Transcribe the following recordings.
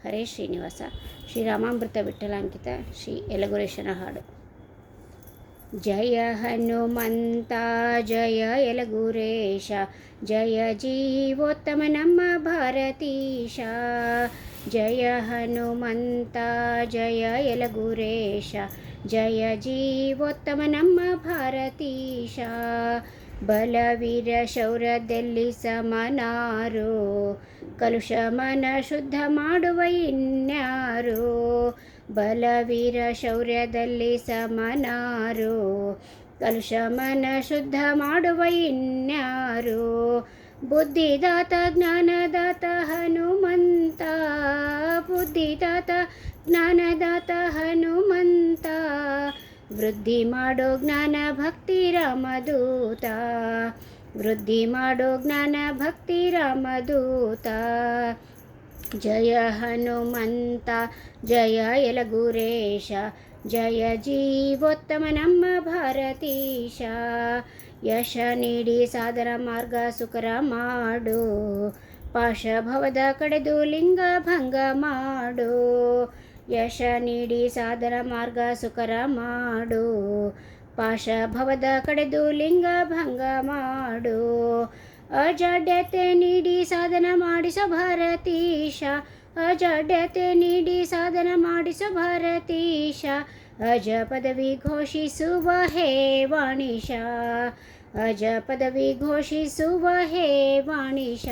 ಹರೇ ಶ್ರೀನಿವಾಸ. ಶ್ರೀರಾಮಾಮೃತ ವಿಠಲಾಂಕಿತ ಶ್ರೀ ಯಲಗುರೇಶನ ಹಾಡು. ಜಯ ಹನುಮಂತ ಜಯ ಯಲಗುರೇಶ, ಜಯ ಜೀವೋತ್ತಮ ನಮ್ಮ ಭಾರತೀಶ. ಜಯ ಹನುಮಂತ ಜಯ ಯಲಗುರೇಶ, ಜಯ ಜೀವೋತ್ತಮ ನಮ್ಮ ಭಾರತೀಶ. ಬಲವೀರ ಶೌರ್ಯದಲ್ಲಿ ಸಮನಾರು, ಕಲುಷ ಮನ ಶುದ್ಧ ಮಾಡುವ ಇನ್ಯಾರು. ಬಲವೀರ ಶೌರ್ಯದಲ್ಲಿ ಸಮನಾರು, ಕಲುಷ ಮನ ಶುದ್ಧ ಮಾಡುವ ಇನ್ಯಾರು. ಬುದ್ಧಿದಾತ ಜ್ಞಾನದಾತ ಹನುಮಂತ, ಬುದ್ಧಿದಾತ ಜ್ಞಾನದಾತ ಹನುಮಂತ. ವೃದ್ಧಿ ಮಾಡೋ ಜ್ಞಾನ ಭಕ್ತಿ ರಾಮದೂತ, ವೃದ್ಧಿ ಮಾಡೋ ಜ್ಞಾನ ಭಕ್ತಿ ರಾಮದೂತ. ಜಯ ಹನುಮಂತ ಜಯ ಯಲಗುರೇಶ, ಜಯ ಜೀವೋತ್ತಮ ನಮ್ಮ ಭಾರತೀಶ. ಯಶ ನೀಡಿ ಸಾಧನ ಮಾರ್ಗ ಸುಕರ ಮಾಡು, ಪಾಶಭವದ ಕಡೆದು ಲಿಂಗ ಭಂಗ ಮಾಡು. ಯಶ ನೀಡಿ ಸಾಧನ ಮಾರ್ಗ ಸುಕರ ಮಾಡು, ಪಾಶಭವದ ಕಡೆದು ಲಿಂಗ ಭಂಗ ಮಾಡು. ಅಜಾಡ್ಯತೆ ನೀಡಿ ಸಾಧನ ಮಾಡಿಸೋ ಭಾರತೀಶ, ಅಜಾಡ್ಯತೆ ನೀಡಿ ಸಾಧನ ಮಾಡಿಸೋ ಭಾರತೀಶ. ಅಜ ಪದವಿ ಘೋಷಿಸುವ ಹೇ ವಾಣಿಶ, ಅಜ ಪದವಿ ಘೋಷಿಸುವ ಹೇ ವಾಣಿಶ.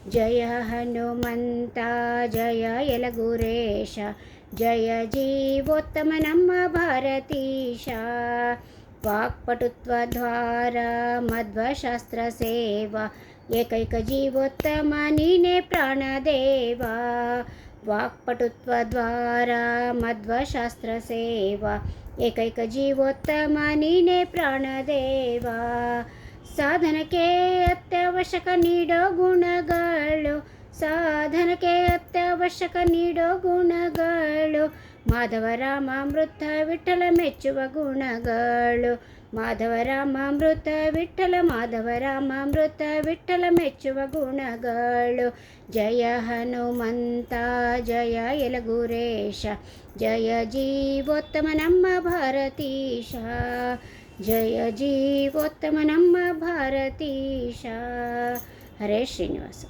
ಜಯ ಹನುಮಂತ ಜಯ ಯಲಗುರೇಶ, ಜಯ ಜೀವೋತ್ತಮ ನಮ್ಮ ಭಾರತೀಶ. ವಾಕ್ಪಟುತ್ವ ದ್ವಾರ ಮಧ್ವಶಾಸ್ತ್ರ ಸೇವಾ, ಏಕೈಕ ಜೀವೋತ್ತಮ ನೀನೇ ಪ್ರಾಣದೇವ. ವಾಕ್ಪಟುತ್ವ ದ್ವಾರ ಮಧ್ವಶಾಸ್ತ್ರ ಸೇವಾ, ಏಕೈಕ ಜೀವೋತ್ತಮ ನೀನೇ ಪ್ರಾಣದೇವ. ಸಾಧನಕ್ಕೆ ಅತ್ಯವಶ್ಯಕ ನೀಡೋ ಗುಣಗಳು, ಸಾಧನಕ್ಕೆ ಅತ್ಯವಶ್ಯಕ ನೀಡೋ ಗುಣಗಳು. ಮಾಧವ ರಾಮಾಮೃತ ವಿಠಲ ಮೆಚ್ಚುವ ಗುಣಗಳು, ಮಾಧವ ರಾಮಾಮೃತ ವಿಠಲ, ಮಾಧವ ರಾಮಾಮೃತ ವಿಠಲ ಮೆಚ್ಚುವ ಗುಣಗಳು. ಜಯ ಹನುಮಂತ ಜಯ ಯಲಗುರೇಶ, ಜಯ ಜೀವೋತ್ತಮ ನಮ್ಮ ಭಾರತೀಶ. ಜಯ ಜೀವೋತ್ತಮ ನಮ್ಮ ಭಾರತೀಶ. ಹರೇ ಶ್ರೀನಿವಾಸ.